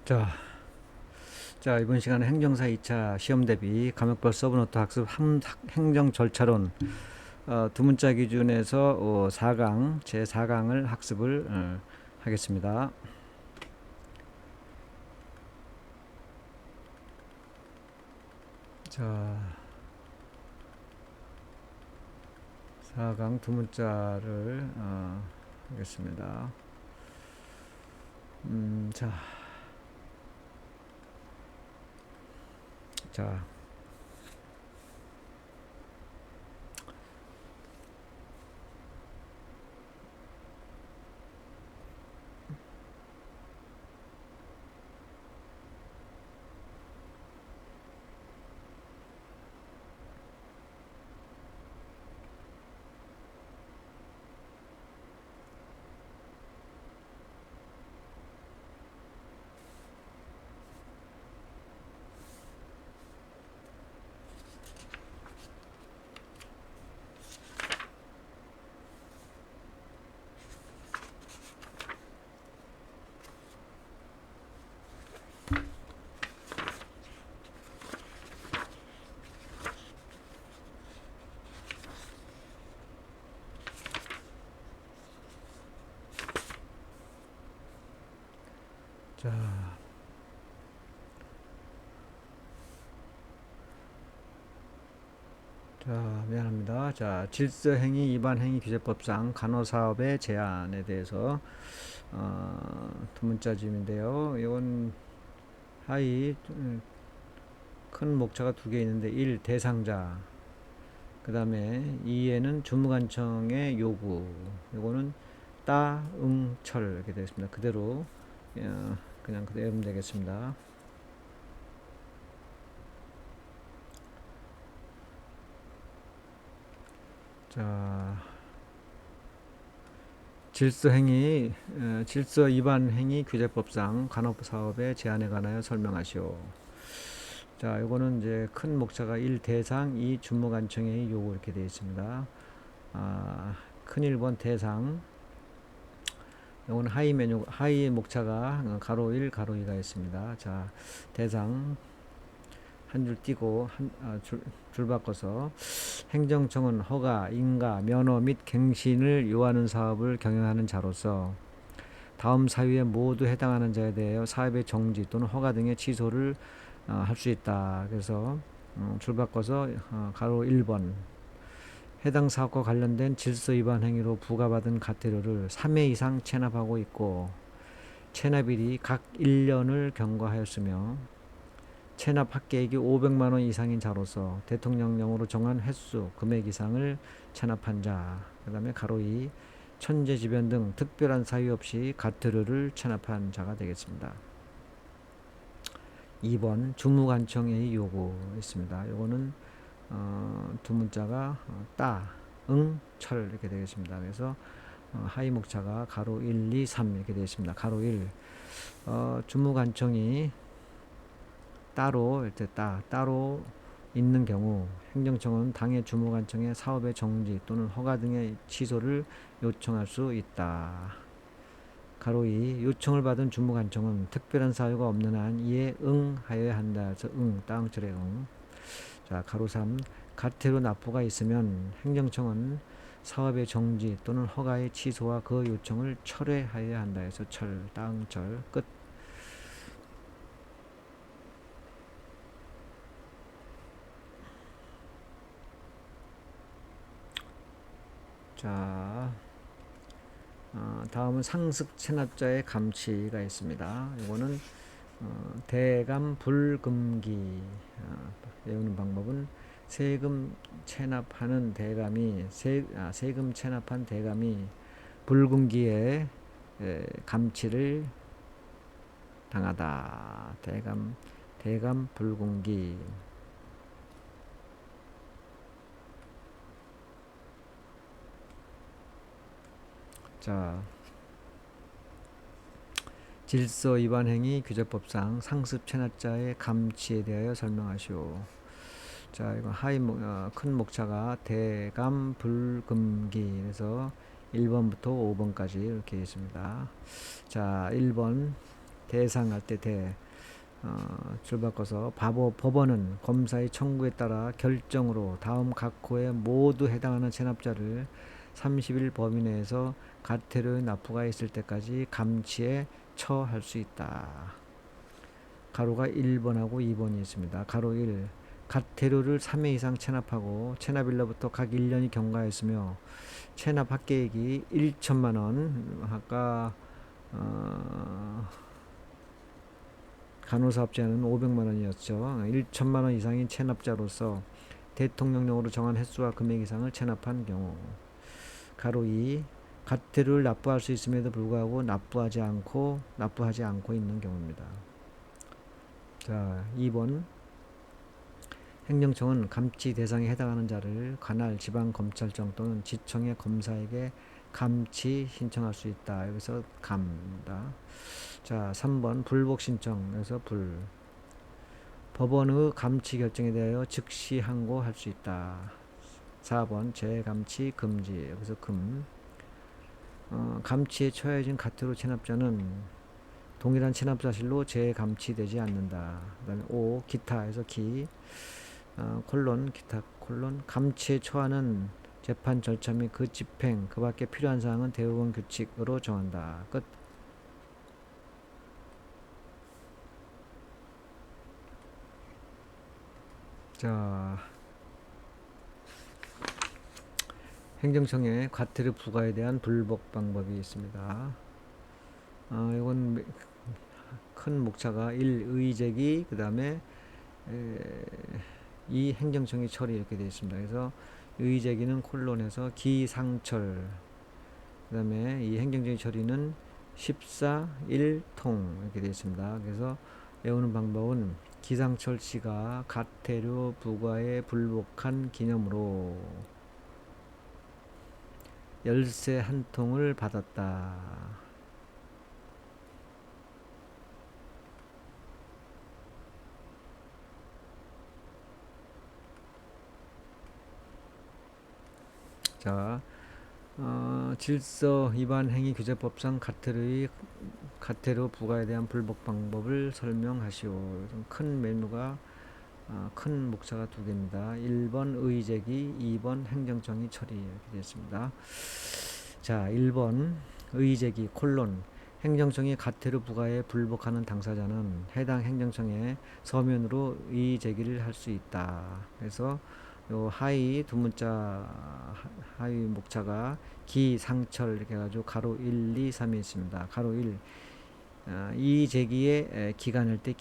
자, 이번 시간에 행정사 2차 시험 대비 과목별 서브노트 학습 행정 절차론 두 문자 기준에서 4강, 제4강을 학습을 하겠습니다. 자, 4강 두 문자를 하겠습니다. 자, 자, 자, 미안합니다. 자, 질서행위 위반행위 규제법상 간호사업의 제한에 대해서 두 문자집인데요. 이건 하위 큰 목차가 두 개 있는데 1. 대상자, 그 다음에 2에는 주무관청의 요구, 요거는 따, 응, 철 이렇게 되겠습니다. 그대로 그냥 그대로 하면 되겠습니다. 자, 질서 위반 행위 규제법상 간호사업의 제한에 관하여 설명하시오. 자, 요거는 이제 큰 목차가 1. 대상, 2. 주무관청의 요구 이렇게 되어 있습니다. 큰 1번 대상, 요거는 하위 목차가 가로 1, 가로 2가 있습니다. 자, 대상 한 줄 띄고 줄 바꿔서 행정청은 허가, 인가, 면허 및 갱신을 요하는 사업을 경영하는 자로서 다음 사유에 모두 해당하는 자에 대하여 사업의 정지 또는 허가 등의 취소를 할 수 있다. 그래서 줄 바꿔서 가로 1번 해당 사업과 관련된 질서 위반 행위로 부과받은 과태료를 3회 이상 체납하고 있고 체납일이 각 1년을 경과하였으며 체납 합계액이 500만 원 이상인 자로서 대통령령으로 정한 횟수, 금액 이상을 체납한 자, 그 다음에 가로 2 천재지변 등 특별한 사유 없이 과태료를 체납한 자가 되겠습니다. 2번 주무관청의 요구 있습니다. 요거는 두 문자가 따, 응, 철 이렇게 되겠습니다. 그래서 하위 목차가 가로 1, 2, 3 이렇게 되어 있습니다. 가로 1 주무관청이 따로 이렇게 따로 있는 경우 행정청은 당해 주무관청의 사업의 정지 또는 허가 등의 취소를 요청할 수 있다. 가로 2 요청을 받은 주무관청은 특별한 사유가 없는 한 이에 응하여야 한다. 그래서 따응철의 응. 자, 가로 3 과태료 납부가 있으면 행정청은 사업의 정지 또는 허가의 취소와 그 요청을 철회하여야 한다. 해서 따응철 끝. 자, 다음은 상습 체납자의 감치가 있습니다. 이거는 대감 불금기 외우는 방법은 세금 체납하는 대감이 세금 체납한 대감이 불금기에 감치를 당하다. 대감 불금기. 자, 질서 위반 행위 규제법상 상습 체납자의 감치에 대하여 설명하시오. 자, 이거 큰 목차가 대감 불금기. 그래서 1번부터 5번까지 이렇게 있습니다. 자, 1번 대상할 때 줄 바꿔서 법원은 검사의 청구에 따라 결정으로 다음 각 호에 모두 해당하는 체납자를 30일 범위 내에서 가태료의 납부가 있을 때까지 감치에 처할 수 있다. 가로가 1번하고 2번이 있습니다. 가로 1. 가태료를 3회 이상 체납하고 체납일로부터 각 1년이 경과했으며 체납 합계액이 1천만 원, 아까 간호사업자는 500만 원이었죠. 1천만 원 이상인 체납자로서 대통령령으로 정한 횟수와 금액 이상을 체납한 경우. 가로 2. 가태료를 납부할 수 있음에도 불구하고 납부하지 않고 있는 경우입니다. 자, 2번. 행정청은 감치 대상에 해당하는 자를 관할 지방검찰청 또는 지청의 검사에게 감치 신청할 수 있다. 여기서 감입니다. 자, 3번 불복 신청. 여기서 불. 법원의 감치 결정에 대하여 즉시 항고할 수 있다. 4번 재감치 금지. 여기서 금. 감치에 처해진 가태료 체납자는 동일한 체납 사실로 재감치되지 않는다. 그다음에 5. 기타에서 기. 콜론 기타 콜론 감치에 처하는 재판 절차 및 그 집행 그 밖에 필요한 사항은 대법원 규칙으로 정한다. 끝. 자, 행정청의 과태료 부과에 대한 불복 방법이 있습니다. 이건 큰 목차가 1. 의제기 그 다음에 2. 행정청의 처리 이렇게 되어 있습니다. 그래서 의제기는 콜론에서 기상철 그 다음에 이 행정적인 처리는 14, 1통 이렇게 되어 있습니다. 그래서 외우는 방법은 기상철 씨가 가태료 부과에 불복한 기념으로 열쇠 한 통을 받았다. 자, 질서 위반 행위 규제법상 가태료 부과에 대한 불복 방법을 설명하시오. 큰 메뉴가 큰 목차가 두 개입니다. 1번 의제기, 2번 행정청의 처리 이렇게 되어 있습니다. 자, 1번 의제기 콜론 행정청이 가태료 부과에 불복하는 당사자는 해당 행정청에 서면으로 의제기를 할 수 있다. 그래서 요 하위 두 문자 하위 목차가 기상철 이렇게 해가지고 가로 1, 2, 3이 있습니다. 가로 1. 이 제기의 기간일 때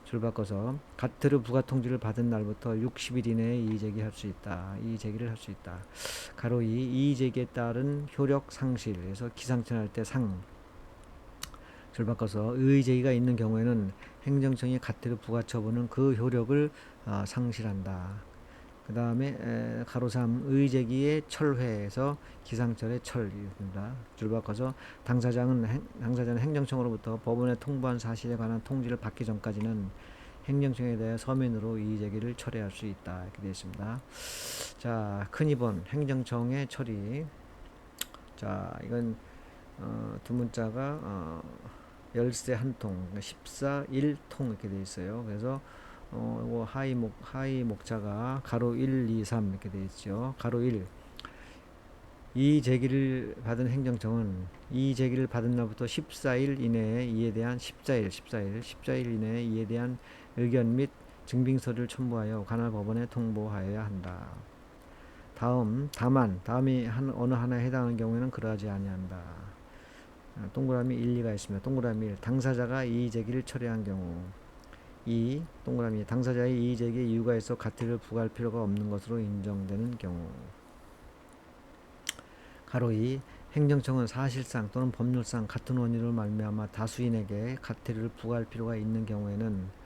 줄 바꿔서 가태료 부과 통지를 받은 날부터 60일 이내에 이 제기할 수 있다. 이 제기를 할 수 있다. 가로 2. 이 제기에 따른 효력 상실에서 기상천할 때 상. 줄 바꿔서 의제기가 있는 경우에는 행정청이 가태료 부과 처분은 그 효력을 상실한다. 그 다음에 가로 3 의제기의 철회에서 기상철의 철입니다. 줄 바꿔서 당사자는 행정청으로부터 법원에 통보한 사실에 관한 통지를 받기 전까지는 행정청에 대해 서면으로 이의제기를 철회할 수 있다. 이렇게 되어 있습니다. 자, 큰 2번 행정청의 처리. 자, 이건 두 문자가 열쇠 한 통, 14, 1통 이렇게 되어 있어요. 그래서 하위 목차가 가로 1, 2, 3 이렇게 되어 있죠. 가로 1. 이 제기를 받은 행정청은 이 제기를 받은 날부터 14일 이내에 이에 대한 14일 이내에 이에 대한 의견 및 증빙서를 첨부하여 관할 법원에 통보하여야 한다. 다음이 어느 하나에 해당하는 경우에는 그러하지 아니한다. 동그라미 1, 2가 있습니다. 동그라미 1. 당사자가 이의 제기를 처리한 경우 2. 동그라미 당사자의 이의 제기에 이유가 있어 가태료를 부과할 필요가 없는 것으로 인정되는 경우. 가로 2. 행정청은 사실상 또는 법률상 같은 원인으로 말미암아 다수인에게 가태료를 부과할 필요가 있는 경우에는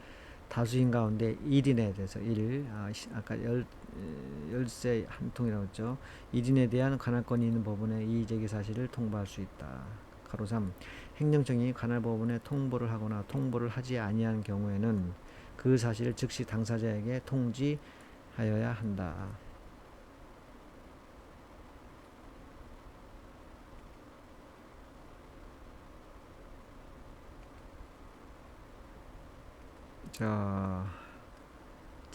다수인 가운데 1인에 대해서 아까 열쇠 한 통이라고 했죠. 1인에 대한 관할권이 있는 법원에 이의 제기 사실을 통보할 수 있다. 가로 3. 행정청이 관할 법원에 통보를 하거나 통보를 하지 아니한 경우에는 그 사실을 즉시 당사자에게 통지하여야 한다. 자,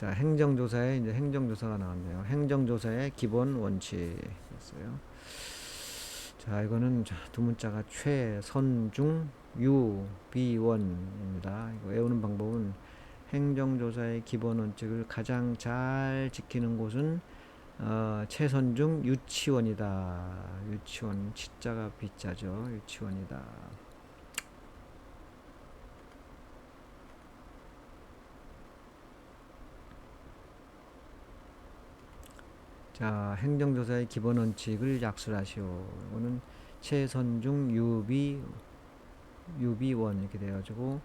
행정조사에 이제 행정조사가 나왔네요. 행정조사의 기본 원칙이었어요. 자, 이거는 두 문자가 최선중 유비원입니다. 이거 외우는 방법은 행정조사의 기본 원칙을 가장 잘 지키는 곳은 최선중 유치원이다. 유치원 치자가 비자죠. 유치원이다. 자, 행정조사의 기본 원칙을 약술하시오. 이거는 최선중 유비원 이렇게 돼가지고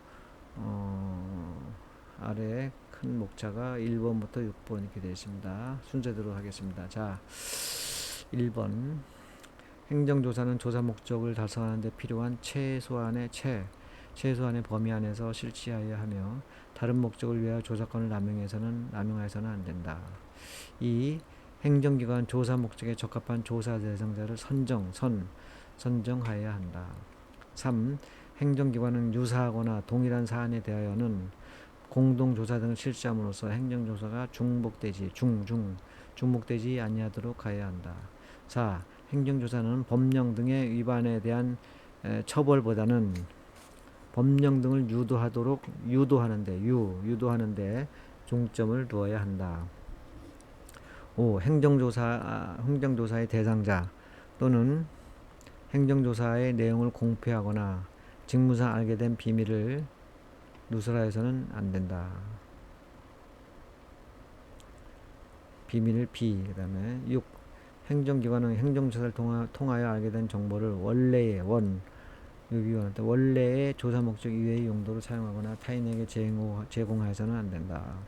아래에 큰 목차가 1번부터 6번 이렇게 되어 있습니다. 순서대로 하겠습니다. 자, 1번 행정조사는 조사 목적을 달성하는 데 필요한 최소한의 범위 안에서 실시하여야 하며 다른 목적을 위하여 조사권을 남용해서는 안 된다. 2. 행정기관 조사 목적에 적합한 조사 대상자를 선정하여야 한다. 3. 행정기관은 유사하거나 동일한 사안에 대하여는 공동조사 등을 실시함으로써 행정조사가 중복되지 아니하도록 하여야 한다. 4. 행정조사는 법령 등의 위반에 대한 처벌보다는 법령 등을 유도하는데 중점을 두어야 한다. 5. 행정조사의 대상자 또는 행정조사의 내용을 공표하거나 직무상 알게 된 비밀을 누설하여서는 안 된다. 비밀을 그 다음에 6. 행정기관은 행정조사를 통하여 알게 된 정보를 원래의 조사 목적 이외의 용도로 사용하거나 타인에게 제공하여서는 안 된다.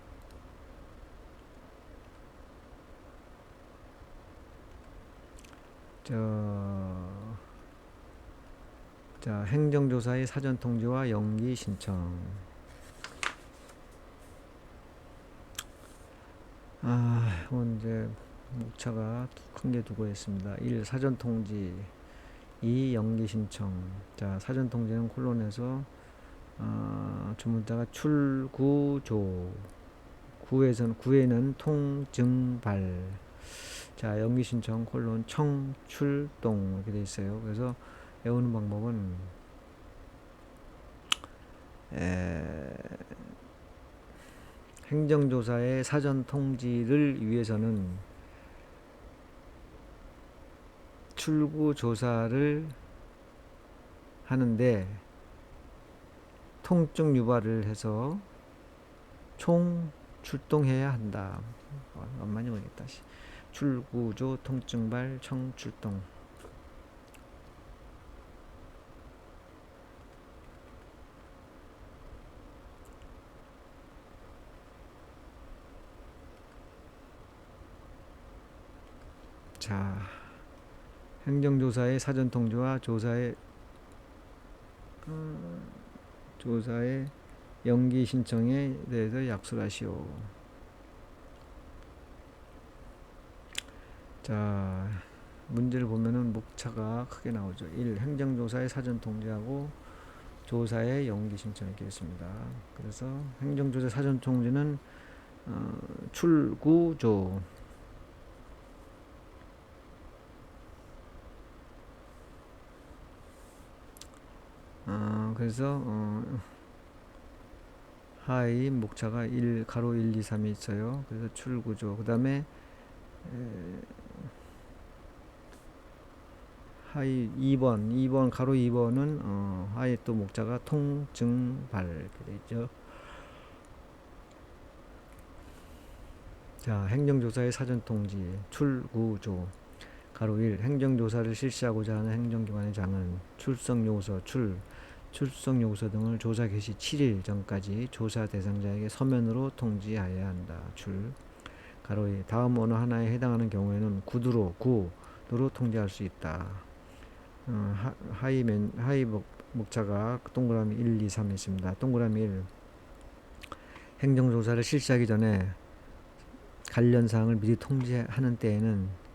자, 행정조사의 사전 통지와 연기 신청. 이건 이제 목차가 큰 게 두고 있습니다. 1. 사전 통지. 2. 연기 신청. 자, 사전 통지는 콜론에서 주문자가 출구조. 구에는 통증발. 자, 연기 신청 콜론 청출동 이렇게 돼 있어요. 그래서 외우는 방법은 행정조사의 사전 통지를 위해서는 출구 조사를 하는데 통증 유발을 해서 총 출동해야 한다. 엄마니 모르겠다. 출구조 통증발 청출동. 자, 행정조사의 사전 통지와 조사의 연기 신청에 대해서 약속하시오. 자, 문제를 보면은 목차가 크게 나오죠. 1. 행정조사의 사전 통지하고 조사의 연기 신청이 되겠습니다. 그래서 행정조사 사전 통지는 출구조. 그래서 하이 목차가 1 가로 1, 2, 3이 있어요. 그래서 출구조. 그 다음에 하이 2번 가로 2번은 하이 또 목자가 통증발 이렇게 되죠. 자, 행정조사의 사전 통지 출구조. 가로 1. 행정조사를 실시하고자 하는 행정기관의 장은 출석 요구서 등을 조사 개시 7일 전까지 조사 대상자에게 서면으로 통지하여야 한다. 가로 2. 다음 어느 하나에 해당하는 경우에는 구두로 통지할 수 있다. 하이 목차가 동그라미 1, 2, 3 있습니다. 동그라미 1. 행정조사를 실시하기 전에 관련 사항을 미리 통지하는 때에는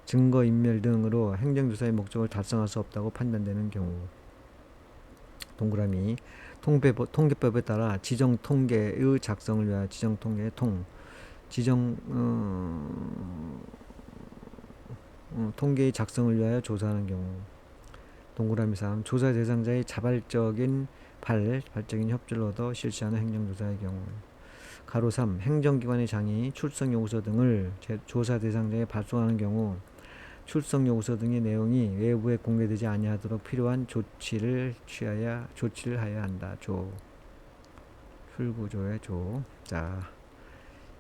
증거인멸 등으로 행정조사의 목적을 달성할 수 없다고 판단되는 경우. 동그라미. 통계법에 따라 지정 통계의 작성을 위하여 지정 통계의 지정 통계의 작성을 위하여 조사하는 경우. 동그라미 3. 조사 대상자의 자발적인 발적인 협조를 얻어 실시하는 행정조사의 경우. 가로 3. 행정기관의 장이 출석 요구서 등을 조사 대상자에 발송하는 경우 출석 요구서 등의 내용이 외부에 공개되지 아니하도록 필요한 조치를 하여야 한다. 출구조의 조. 자,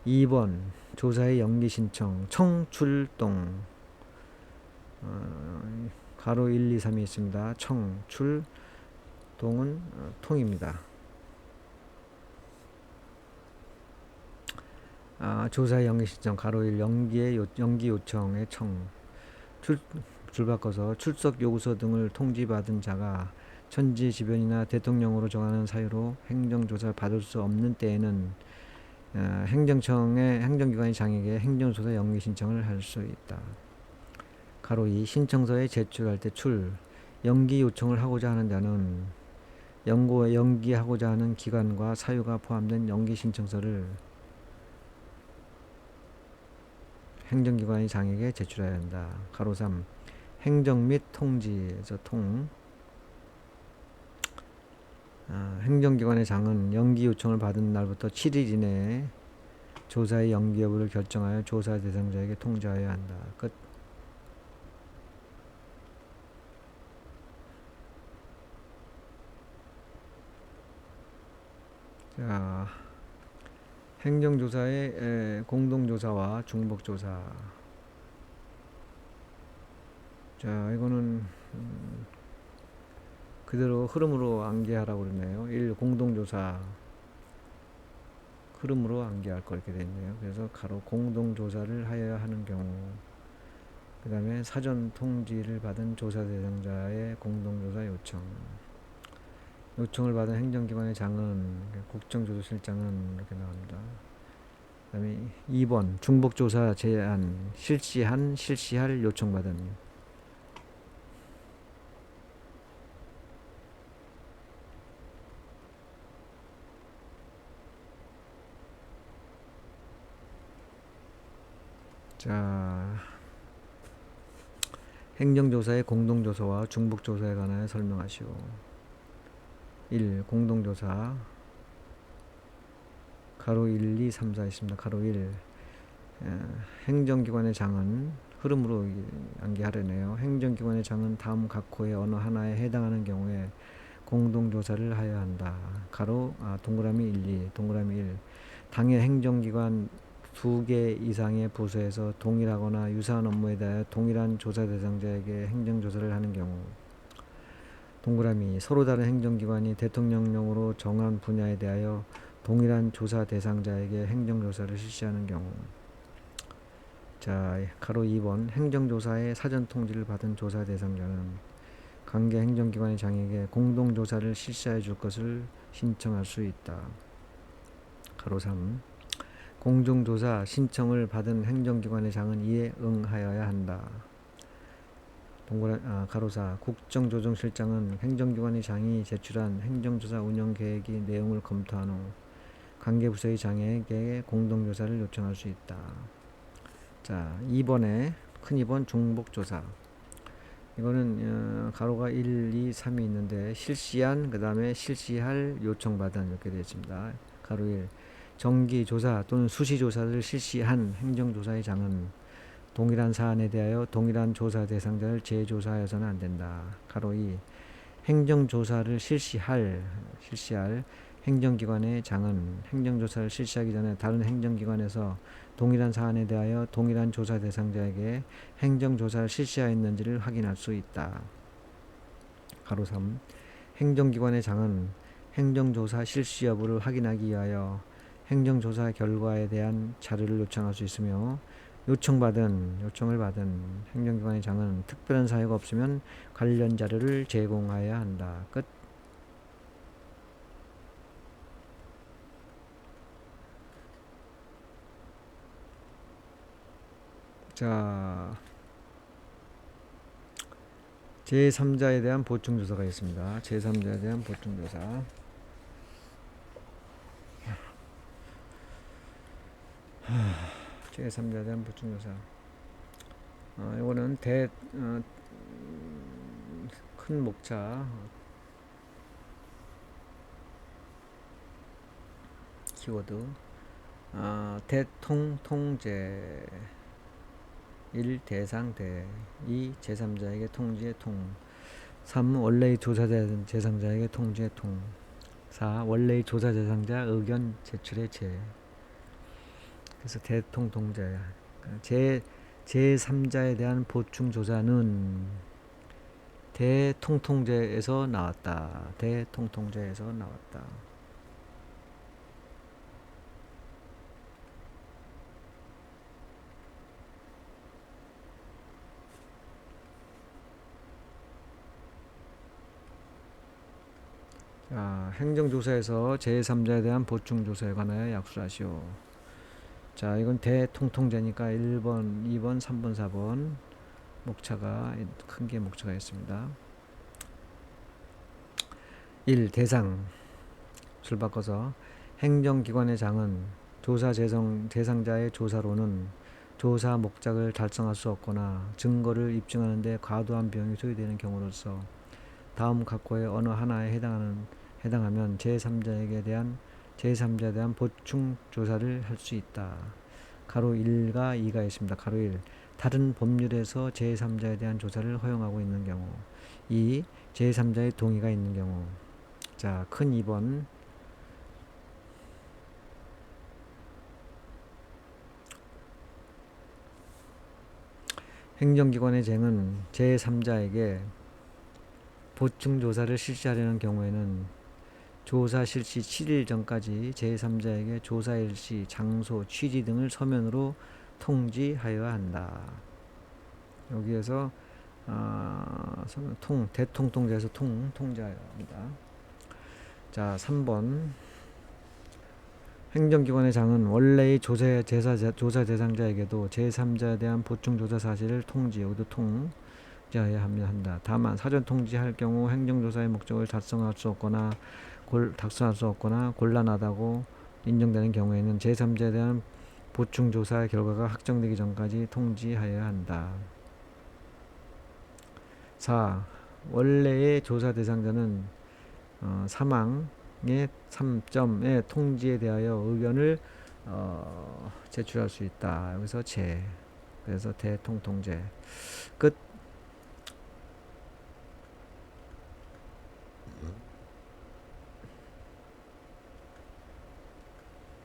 2번 조사의 연기 신청 청출동. 가로 1, 2, 3이 있습니다. 청출동은 통입니다. 조사의 연기 신청 가로 1 연기 요청의 줄 바꿔서 출석 요구서 등을 통지받은 자가 천지지변이나 대통령으로 정하는 사유로 행정조사를 받을 수 없는 때에는 행정기관의 장에게 행정조사 연기 신청을 할 수 있다. 가로 2 신청서에 제출할 때 연기 요청을 하고자 하는 자는 연기하고자 하는 기간과 사유가 포함된 연기 신청서를 행정기관의 장에게 제출해야 한다. 가로 3 행정 및 통지에서 행정기관의 장은 연기 요청을 받은 날부터 7일 이내에 조사의 연기 여부를 결정하여 조사 대상자에게 통지하여야 한다. 끝. 자, 행정조사의 공동조사와 중복조사. 자, 이거는 그대로 흐름으로 암기하라고 그러네요. 1. 공동조사 흐름으로 암기할 거 이렇게 되어 있네요. 그래서 가로 공동조사를 하여야 하는 경우, 그 다음에 사전 통지를 받은 조사 대상자의 공동조사 요청을 받은 행정기관의 장은 국정조사실장은 이렇게 나옵니다. 그 다음에 2번 중복조사 제한 실시할 요청받은. 자, 행정조사의 공동조사와 중복조사에 관하여 설명하시오. 1. 공동조사 가로 1, 2, 3, 4 있습니다. 가로 1 행정기관의 장은 흐름으로 암기하려네요. 행정기관의 장은 다음 각호의 어느 하나에 해당하는 경우에 공동조사를 하여야 한다. 동그라미 1, 2 동그라미 1 당해 행정기관 2개 이상의 부서에서 동일하거나 유사한 업무에 대하여 동일한 조사 대상자에게 행정조사를 하는 경우. 동그라미 서로 다른 행정기관이 대통령령으로 정한 분야에 대하여 동일한 조사 대상자에게 행정조사를 실시하는 경우. 자, 가로 2번 행정조사의 사전 통지를 받은 조사 대상자는 관계 행정기관의 장에게 공동조사를 실시해 줄 것을 신청할 수 있다. 가로 3 공정조사 신청을 받은 행정기관의 장은 이에 응하여야 한다. 가로 4 국정조정실장은 행정기관의 장이 제출한 행정조사 운영계획의 내용을 검토한 후 관계부서의 장에게 공동조사를 요청할 수 있다. 자, 2번에 큰 2번 중복조사. 이거는 가로가 1, 2, 3이 있는데 그 다음에 실시할 요청받은 이렇게 되어 있습니다. 가로 1 정기조사 또는 수시조사를 실시한 행정조사의 장은 동일한 사안에 대하여 동일한 조사 대상자를 재조사해서는 안 된다. 가로 2 행정조사를 실시할 행정기관의 장은 행정조사를 실시하기 전에 다른 행정기관에서 동일한 사안에 대하여 동일한 조사 대상자에게 행정조사를 실시하였는지를 확인할 수 있다. 가로 3 행정기관의 장은 행정조사 실시 여부를 확인하기 위하여 행정조사 결과에 대한 자료를 요청할 수 있으며 요청을 받은 행정기관의 장은 특별한 사유가 없으면 관련 자료를 제공하여야 한다. 끝. 자, 제3자에 대한 보충조사가 있습니다. 제3자에 대한 보충조사. 제3자에 대한 보충조사. 이거는 큰 목차 키워드. 대통통제 1. 대상 대 2. 제3자에게 통지의 통 3. 원래의 조사 대상자에게 통지의 통 4. 원래의 조사 대상자 의견 제출의 제. 그래서 대통통제 제3자에 대한 보충조사는 대통통제에서 나왔다. 대통통제에서 나왔다. 자, 행정조사에서 제3자에 대한 보충조사에 관하여 약수하시오. 자, 이건 대통통제니까 1번, 2번, 3번, 4번 목차가 큰 게 목차가 있습니다. 1. 대상. 줄 바꿔서 행정기관의 장은 조사 대상자의 조사로는 조사 목적을 달성할 수 없거나 증거를 입증하는 데 과도한 비용이 소요되는 경우로서 다음 각호의 어느 하나에 해당하면 제3자에 대한 보충 조사를 할 수 있다. 가로 1과 2가 있습니다. 가로 1. 다른 법률에서 제3자에 대한 조사를 허용하고 있는 경우. 2. 제3자의 동의가 있는 경우. 자, 큰 2번. 행정기관의 쟁은 제3자에게 보충조사를 실시하려는 경우에는 조사 실시 7일 전까지 제3자에게 조사 일시, 장소, 취지 등을 서면으로 통지하여야 한다. 여기에서 대통통제에서 통지하여야 합니다. 자, 3번. 행정기관의 장은 원래의 조사 대상자에게도 제3자에 대한 보충조사 사실을 여기도 통지하여야 한다. 다만 사전 통지할 경우 행정조사의 목적을 달성할 수 없거나 곤란하다고 인정되는 경우에는 제3자에 대한 보충조사 결과가 확정되기 전까지 통지하여야 한다. 4. 원래의 조사 대상자는 사망의 3점의 통지에 대하여 의견을 제출할 수 있다. 여기서 그래서 대통통제. 끝.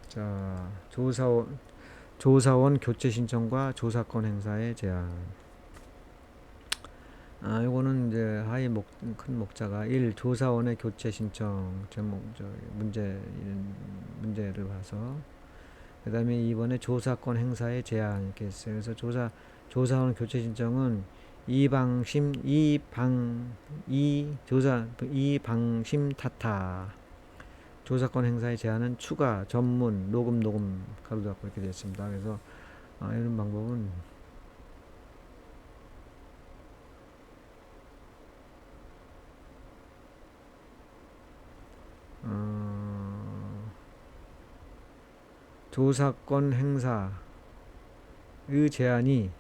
자, 조사원 교체 신청과 조사권 행사의 제한. 요거는 이제 큰 목자가 1. 조사원의 교체 신청 문제를 봐서, 그 다음에 2번에 조사권 행사의 제한 이렇게 있어요. 그래서 조사원 교체 신청은 이방심 타타. 조사권 행사의 제한은 추가, 전문, 녹음 가로 닫고 이렇게 되어 있습니다. 그래서 이런 방법은 조사권 행사의 제한이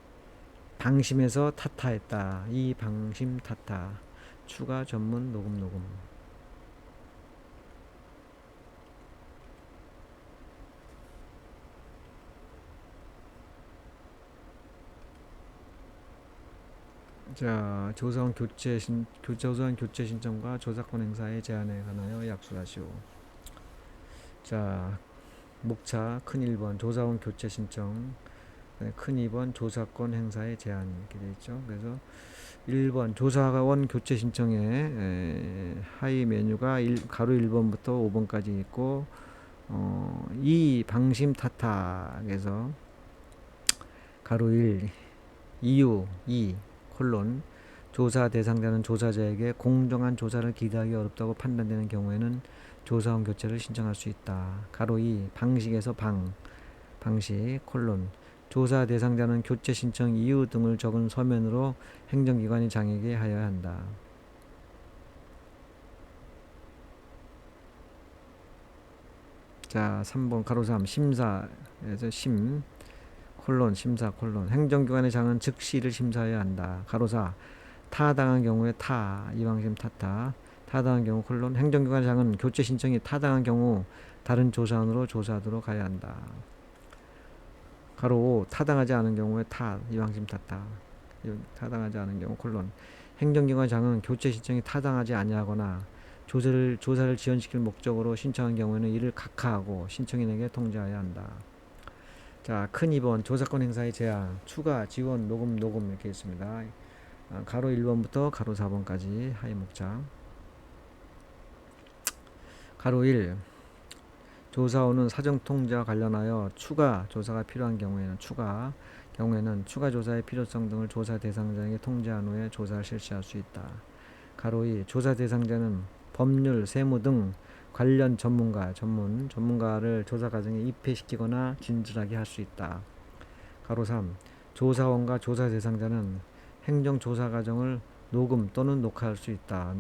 방심에서 타타했다. 이 방심 타타. 추가, 전문, 녹음. 자, 조사원 교체 신청과 조사권 행사의 제한에 관하여 약수하시오. 자, 목차 큰 1번 조사원 교체 신청, 큰 2번 조사권 행사의 제한 이렇게 되어 있죠. 그래서 1번 조사원 교체 신청에 하위 메뉴가 가로 1번부터 5번까지 있고, 이 방심 타타에서 가로 1 이유 2 콜론 조사 대상자는 조사자에게 공정한 조사를 기대하기 어렵다고 판단되는 경우에는 조사원 교체를 신청할 수 있다. 가로 2 방식에서 방식 콜론 조사 대상자는 교체 신청 이유 등을 적은 서면으로 행정기관이 장에게 하여야 한다. 자, 3번 가로 3 심사에서 심사 행정기관의 장은 즉시 이를 심사해야 한다. 가로 4 타당한 경우에 이방심 타당한 경우 행정기관의 장은 교체 신청이 타당한 경우 다른 조사원으로 조사하도록 하여야 한다. 가로 5 타당하지 않은 경우에 이방심 타당하지 않은 경우 행정기관 장은 교체 신청이 타당하지 아니하거나 조사를 지연시킬 목적으로 신청한 경우에는 이를 각하하고 신청인에게 통지하여야 한다. 자, 큰 2번 조사권 행사의 제한, 추가, 지원, 녹음 이렇게 있습니다. 가로 1번부터 가로 4번까지 하위 목차. 가로 1 조사원은 사정 통지와 관련하여 추가 조사가 필요한 경우에는 추가 조사의 필요성 등을 조사 대상자에게 통지한 후에 조사를 실시할 수 있다. 가로 2 조사 대상자는 법률, 세무 등 관련 전문가를 조사 과정에 입회시키거나 진술하게 할 수 있다. 가로 3 조사원과 조사 대상자는 행정 조사 과정을 녹음 또는 녹화할 수 있다.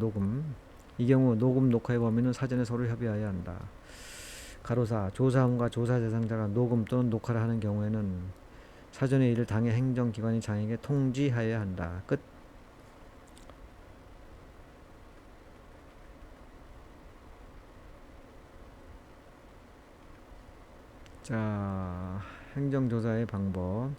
이 경우 녹음 녹화의 범위는 사전에 서로 협의해야 한다. 가로 4 조사원과 조사 대상자가 녹음 또는 녹화를 하는 경우에는 사전에 이를 당해 행정기관이 장에게 통지하여야 한다. 끝. 자, 행정조사의 방법.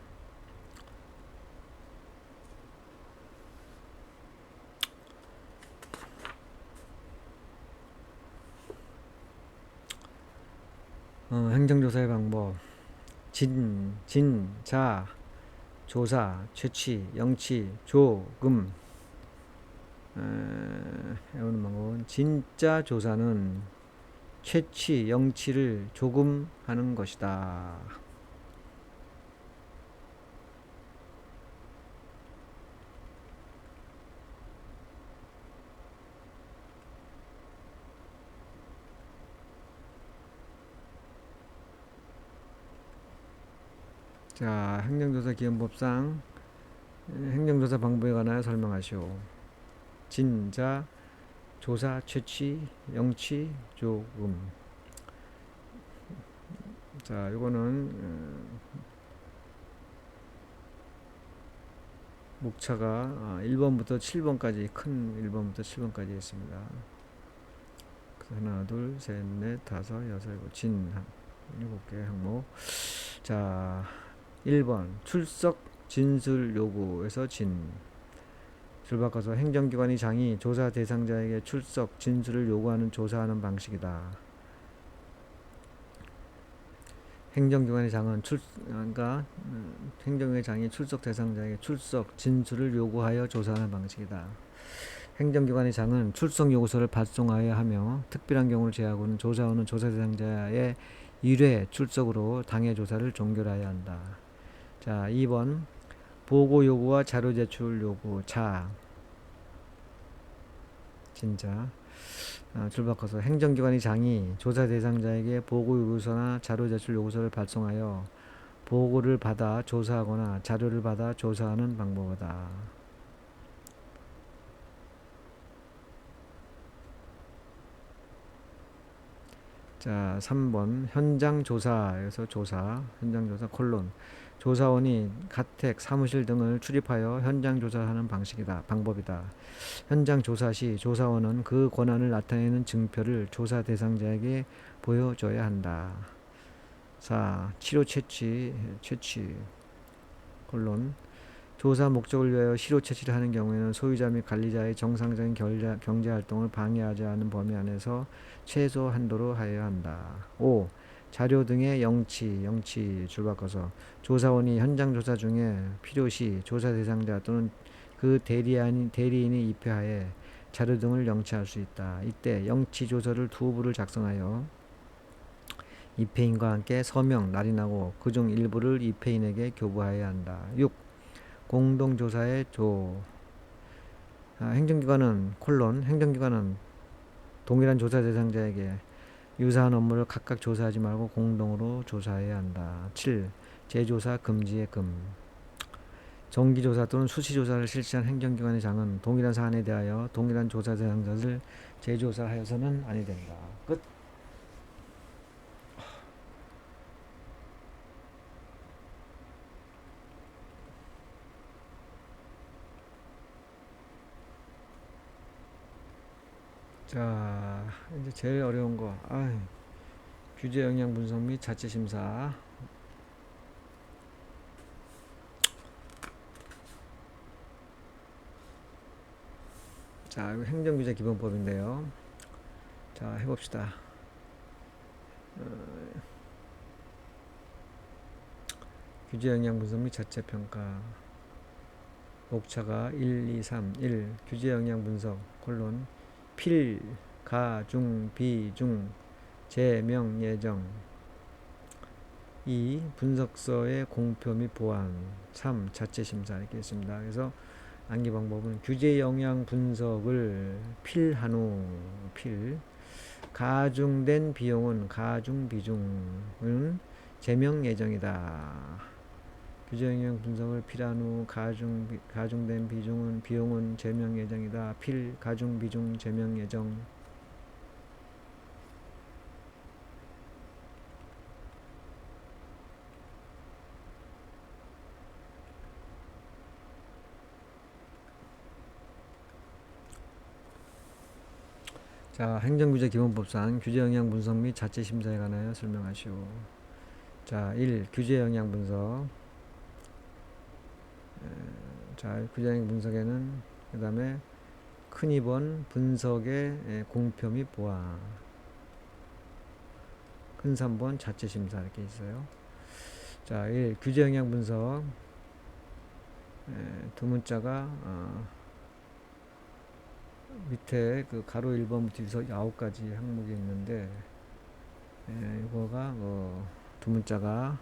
행정조사의 방법. 자, 조사, 채취, 영치, 조금. 해오는 방법은 진짜 조사는 채취, 영치를 조금 하는 것이다. 자, 행정조사 기원법상 행정조사 방법에 관하여 설명하시오. 진자, 조사, 채취, 영치, 조금. 자, 이거는 목차가 1번부터 7번까지 큰 1번부터 7번까지 있습니다. 하나, 둘, 셋, 넷, 다섯, 여섯, 일곱, 7개 항목. 자, 1번 출석 진술 요구에서 줄 바꿔서 행정기관이 장이 조사 대상자에게 출석 진술을 요구하는 조사하는 방식이다. 행정기관의 장은 행정기관의 장이 출석 대상자에게 출석 진술을 요구하여 조사하는 방식이다. 행정기관의 장은 출석 요구서를 발송하여야 하며 특별한 경우를 제외하고는 조사원은 조사 대상자의 1회 출석으로 당해 조사를 종결해야 한다. 자, 2번 보고 요구와 자료 제출 요구 줄 바꿔서 행정기관의 장이 조사 대상자에게 보고 요구서나 자료 제출 요구서를 발송하여 보고를 받아 조사하거나 자료를 받아 조사하는 방법이다. 자, 3번 현장조사에서 현장조사 조사원이 가택, 사무실 등을 출입하여 현장조사하는 방법이다. 현장조사 시 조사원은 그 권한을 나타내는 증표를 조사 대상자에게 보여줘야 한다. 4. 치료 채취 조사 목적을 위하여 실효 채취를 하는 경우에는 소유자 및 관리자의 정상적인 경제활동을 방해하지 않는 범위 안에서 최소 한도로 하여야 한다. 5. 자료 등의 영치 줄 바꿔서 조사원이 현장조사 중에 필요시 조사 대상자 또는 그 대리인이 입회하에 자료 등을 영치할 수 있다. 이때 영치 조서를 2부를 작성하여 입회인과 함께 서명, 날인하고 그중 일부를 입회인에게 교부하여야 한다. 6. 공동조사의 행정기관은 동일한 조사 대상자에게 유사한 업무를 각각 조사하지 말고 공동으로 조사해야 한다. 7. 재조사 금지의 금. 정기조사 또는 수시조사를 실시한 행정기관의 장은 동일한 사안에 대하여 동일한 조사 대상자를 재조사하여서는 아니 된다. 끝. 자, 이제 제일 어려운 거. 규제 영향 분석 및 자체 심사. 자, 이거 행정규제 기본법인데요. 자, 해봅시다. 규제 영향 분석 및 자체 평가. 목차가 1, 2, 3, 1. 규제 영향 분석, 콜론. 필, 가, 중, 비, 중, 재, 명, 예정. 2. 분석서의 공표 및 보완. 3. 자체 심사. 이렇게 있습니다. 그래서 암기 방법은 규제 영향 분석을 필한 후, 가중된 비용은 가중 비중은 제명 예정이다. 규제 영향 분석을 필한 후 가중된 비용은 제명 예정이다. 가중 비중 제명 예정. 자, 행정규제 기본법상 규제 영향 분석 및 자체 심사에 관하여 설명하시오. 자, 1. 규제 영향 분석. 자, 규제 영향 분석에는 그 다음에 큰 2번 분석의 공표 및 보완, 큰 3번 자체 심사 이렇게 있어요. 자, 1. 규제 영향 분석. 두 문자가 밑에 그 가로 1번부터 해서 9가지 항목이 있는데, 이거가 두 문자가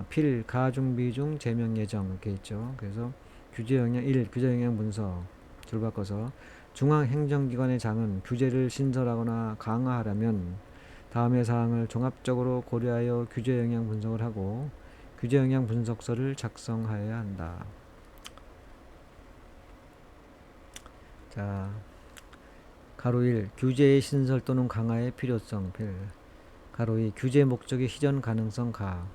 필, 가중, 비중, 제명 예정 이렇게 있죠. 그래서 규제 영향 1. 규제 영향 분석. 줄 바꿔서 중앙행정기관의 장은 규제를 신설하거나 강화하려면 다음의 사항을 종합적으로 고려하여 규제 영향 분석을 하고 규제 영향 분석서를 작성하여야 한다. 자, 가로 1. 규제의 신설 또는 강화의 필요성 필. 가로 2. 규제 목적의 희전 가능성 가.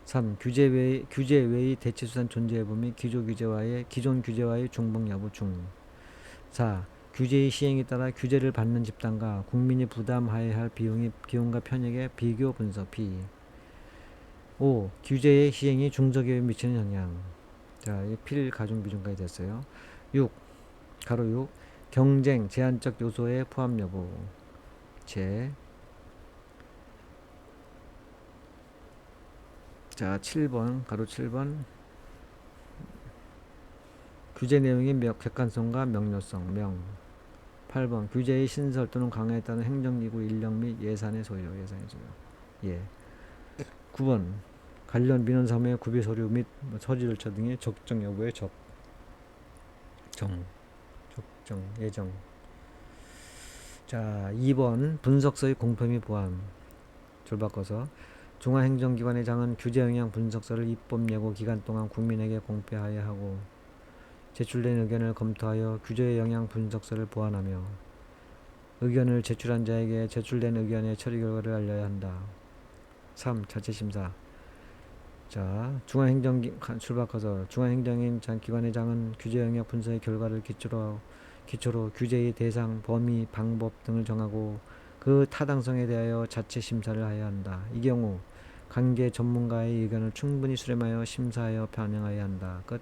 3. 규제 외의 대체수단 존재 여부 및 기존 규제와의 중복 여부 중. 4. 규제의 시행에 따라 규제를 받는 집단과 국민이 부담하여야 할 비용과 편익의 비교 분석 비. 5. 규제의 시행이 중소기업에 미치는 영향. 자, 이 필, 가중, 비중까지 됐어요. 6. 가로 6. 경쟁, 제한적 요소의 포함 여부. 제. 자, 7번, 가로 7번. 규제 내용의 객관성과 명료성, 명. 8번. 규제의 신설 또는 강화에 따른 행정기구 인력 및 예산의 소요. 예. 9번. 관련 민원 사무의 구비 서류 및 서지 절차 등의 적정 여부의 예정. 자, 2번. 분석서의 공표 및 보완. 줄 바꿔서 중앙행정기관의 장은 규제 영향 분석서를 입법 예고 기간 동안 국민에게 공표하여야 하고 제출된 의견을 검토하여 규제 영향 분석서를 보완하며 의견을 제출한 자에게 제출된 의견의 처리 결과를 알려야 한다. 3. 자체심사. 자, 중앙행정기관의 장은 규제 영향 분석의 결과를 기초로 규제의 대상, 범위, 방법 등을 정하고 그 타당성에 대하여 자체 심사를 하여야 한다. 이 경우 관계 전문가의 의견을 충분히 수렴하여 심사하여 반영하여야 한다. 끝.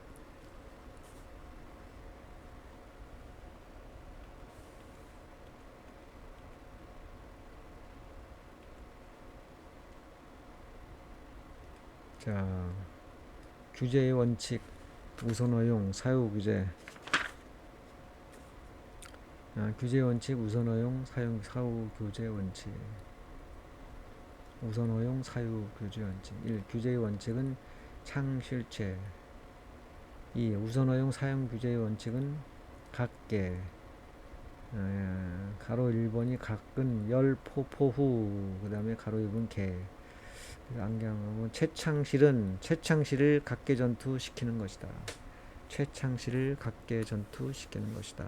자, 규제의 원칙, 우선 허용, 사유 규제. 규제 원칙, 우선 허용, 사후 규제 원칙. 우선 허용, 사유 규제 원칙. 1. 규제의 원칙은 창실체. 2. 우선 허용, 사용 규제의 원칙은 각계. 가로 1번이 각은 열 포후, 그 다음에 가로 2번 개. 안경은 최창실을 각계 전투시키는 것이다. 최창실을 각계 전투시키는 것이다.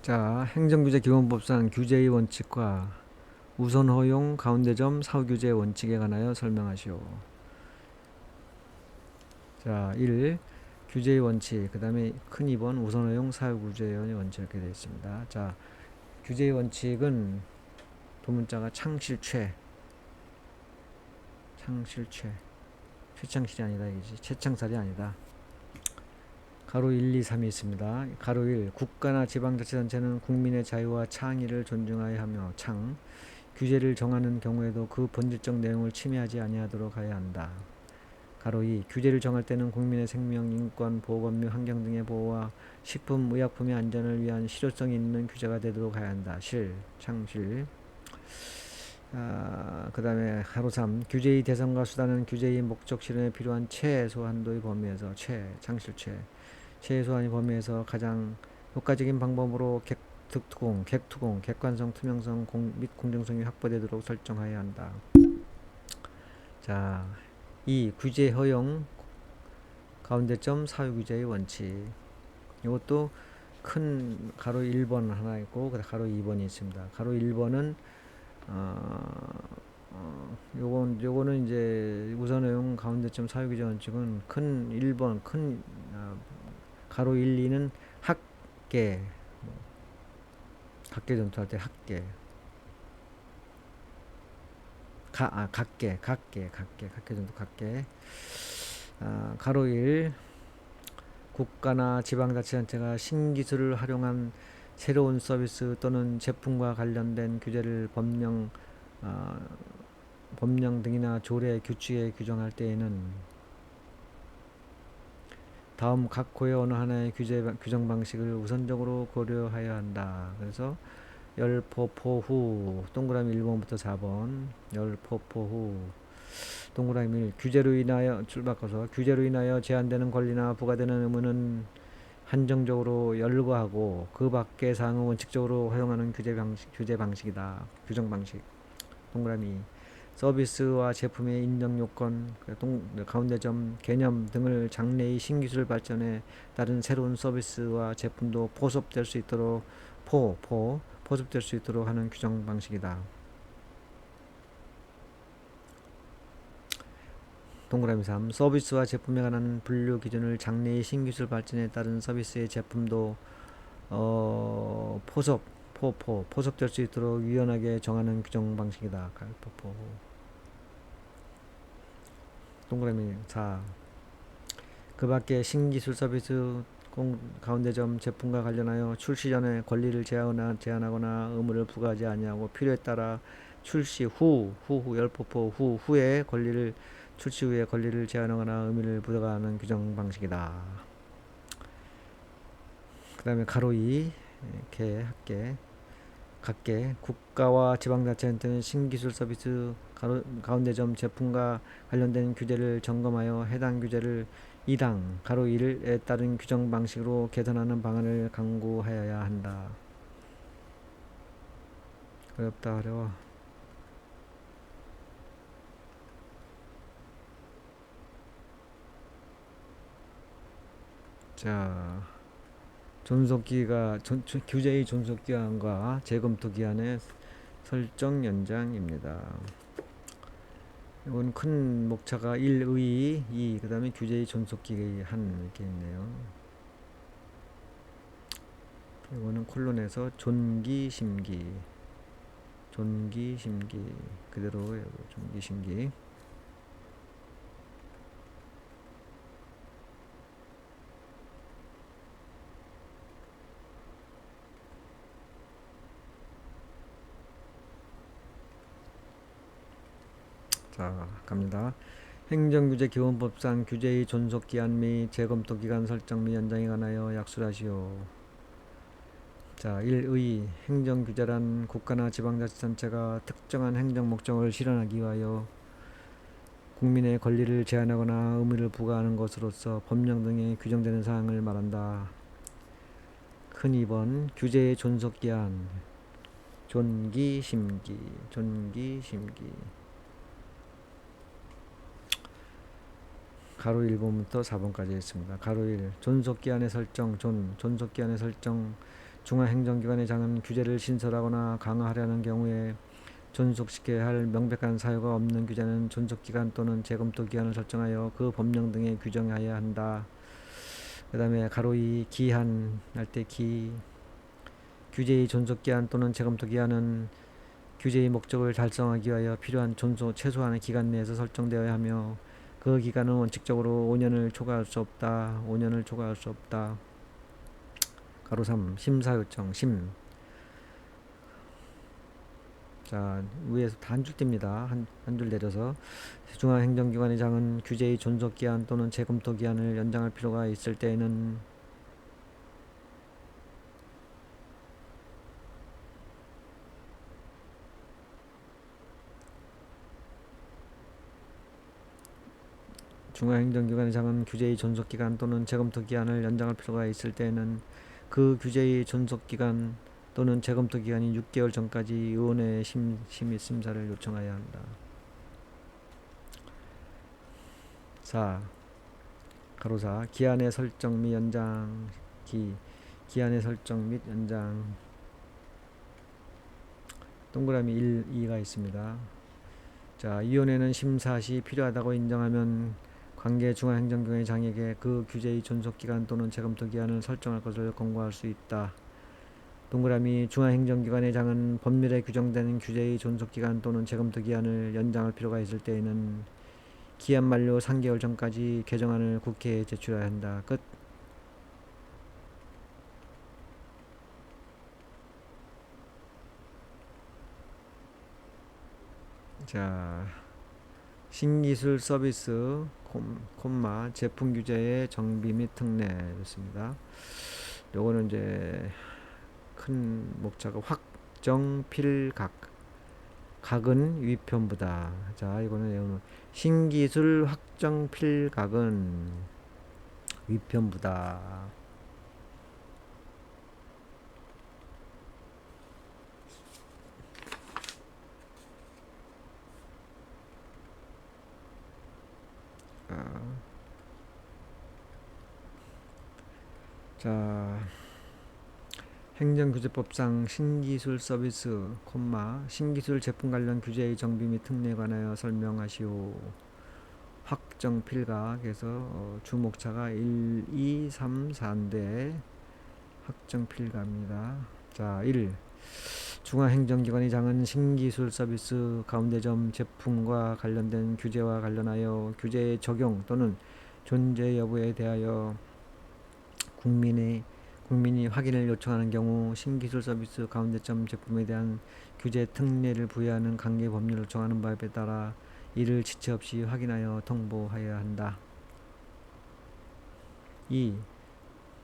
자, 행정규제 기본법상 규제의 원칙과 우선 허용, 가운데점, 사후규제 원칙에 관하여 설명하시오. 자, 1. 규제의 원칙, 그 다음에 큰 2번 우선 허용, 사후규제의 원칙 이렇게 되어 있습니다. 자, 규제의 원칙은 도문자가 창실최, 최창실이 아니다 이지 최창살이 아니다. 가로 1, 2, 3이 있습니다. 가로 1. 국가나 지방자치단체는 국민의 자유와 창의를 존중하여 하며 규제를 정하는 경우에도 그 본질적 내용을 침해하지 아니하도록 하여야 한다. 가로 2. 규제를 정할 때는 국민의 생명, 인권, 보건 및 환경 등의 보호와 식품, 의약품의 안전을 위한 실효성이 있는 규제가 되도록 하여야 한다. 창실. 그 다음에 가로 3. 규제의 대상과 수단은 규제의 목적 실현에 필요한 최소한도의 범위에서 최소한의 범위에서 가장 효과적인 방법으로 객관성, 투명성 및 공정성이 확보되도록 설정하여야 한다. 자, 2. 규제 허용 가운데점 사후규제의 원칙. 이것도 큰 가로 1번 하나 있고 가로 2번이 있습니다. 가로 1번은 요거는 이제 우선 허용 가운데점 사후규제 원칙은 큰 1번 가로 1, 2는 학계 전투할 때 학계 각계 전투 각계. 가로 1. 국가나 지방자치단체가 신기술을 활용한 새로운 서비스 또는 제품과 관련된 규제를 법령 등이나 조례, 규칙에 규정할 때에는 다음 각 호의 어느 하나의 규정 방식을 우선적으로 고려하여야 한다. 그래서 열포포 동그라미 1번부터 4번 열포포 동그라미 1. 규제로 인하여 제한되는 권리나 부과되는 의무는 한정적으로 열거하고 그 밖의 사항은 원칙적으로 허용하는 규정 방식. 동그라미 서비스와 제품의 인정 요건, 가운데점 개념 등을 장래의 신기술 발전에 따른 새로운 서비스와 제품도 포섭될 수 있도록 하는 규정 방식이다. 동그라미 3. 서비스와 제품에 관한 분류 기준을 장래의 신기술 발전에 따른 서비스의 제품도 포섭될 수 있도록 유연하게 정하는 규정 방식이다. 동그라미 4. 그 밖에 신기술 서비스 가운데점 제품과 관련하여 출시 전에 권리를 제한하거나 의무를 부과하지 아니하고 필요에 따라 출시 후에 출시 후에 권리를 제한하거나 의무를 부과하는 규정 방식이다. 그 다음에 가로 2. 각계 국가와 지방자치단체는 신기술 서비스 가운데점 제품과 관련된 규제를 점검하여 해당 규제를 2당 가로 1에 따른 규정 방식으로 개선하는 방안을 강구하여야 한다. 어려워. 자, 규제의 존속기한과 재검토 기한의 설정 연장입니다. 이건 큰 목차가 1의 2, 그 다음에 규제의 존속기한 이렇게 있네요. 이거는 콜론에서 존기심기 그대로 존기심기. 자, 갑니다. 행정규제 기본법상 규제의 존속기한 및 재검토 기간 설정 및 연장에 관하여 약술하시오. 자, 1의 행정규제란 국가나 지방자치단체가 특정한 행정 목적을 실현하기 위하여 국민의 권리를 제한하거나 의무를 부과하는 것으로서 법령 등에 규정되는 사항을 말한다. 큰 2번 규제의 존속기한 존기심기 가로 1번부터 4번까지 했습니다. 가로 1 존속기한의 설정 존속기한의 설정 중앙행정기관의 장은 규제를 신설하거나 강화하려는 경우에 존속시켜야 할 명백한 사유가 없는 규제는 존속기간 또는 재검토 기한을 설정하여 그 법령 등에 규정하여야 한다. 그 다음에 가로 2 기한 할 때 규제의 존속기한 또는 재검토 기한은 규제의 목적을 달성하기 위하여 필요한 최소한의 기간 내에서 설정되어야 하며 그 기간은 원칙적으로 5년을 초과할 수 없다. 가로 3 심사요청 자, 위에서 한 줄 띱니다. 한 줄 내려서 중앙행정기관의 장은 규제의 존속기한 또는 재검토 기한을 연장할 필요가 있을 때에는 중앙행정기관의 장은 규제의 존속기간 또는 재검토 기한을 연장할 필요가 있을 때에는 그 규제의 존속기간 또는 재검토 기간이 6개월 전까지 의원회의 심의 심사를 요청해야 한다. 4. 가로 4 기한의 설정 및 연장 기한의 설정 및 연장 동그라미 1, 2가 있습니다. 자, 위원회는 심사 시 필요하다고 인정하면 관계 중앙행정기관의 장에게 그 규제의 존속기간 또는 재검토 기한을 설정할 것을 권고할 수 있다. 동그라미 중앙행정기관의 장은 법률에 규정된 규제의 존속기간 또는 재검토 기한을 연장할 필요가 있을 때에는 기한 만료 3개월 전까지 개정안을 국회에 제출해야 한다. 끝. 자, 신기술 서비스 콤마 제품 규제의 정비 및 특례 좋습니다. 요거는 이제 큰 목차가 확정필각 각은 위편부다. 자, 이거는 신기술 확정필각은 위편부다. 자, 행정규제법상 신기술 서비스, 신기술 제품 관련 규제의 정비 및 특례에 관하여 설명하시오. 확정필각에서 주목차가 1, 2, 3, 4인데 확정필각입니다. 자, 1. 중앙행정기관의 장은 신기술 서비스 가운데점 제품과 관련된 규제와 관련하여 규제의 적용 또는 존재 여부에 대하여 국민이 확인을 요청하는 경우 신기술 서비스 가운데점 제품에 대한 규제 특례를 부여하는 관계 법률을 정하는 바에 따라 이를 지체 없이 확인하여 통보하여야 한다. 2.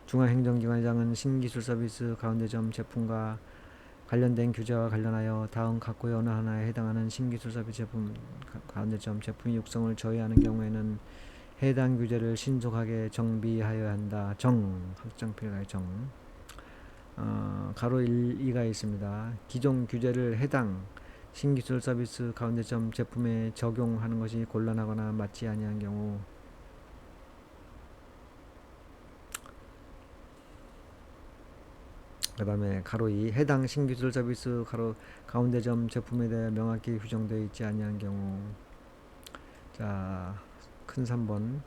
중앙행정기관장은 신기술 서비스 가운데점 제품과 관련된 규제와 관련하여 다음 각호의 어느 하나에 해당하는 신기술 서비스 제품 가운데점 제품의 육성을 저해하는 경우에는 해당 규제를 신속하게 정비하여야 한다. 확정필각의 가로 1, 2가 있습니다. 기존 규제를 해당 신기술 서비스 가운데점 제품에 적용하는 것이 곤란하거나 맞지 아니한 경우 그 다음에 가로 2 해당 신기술 서비스 가운데점 제품에 대해 명확히 규정되어 있지 아니한 경우 자, 큰 3번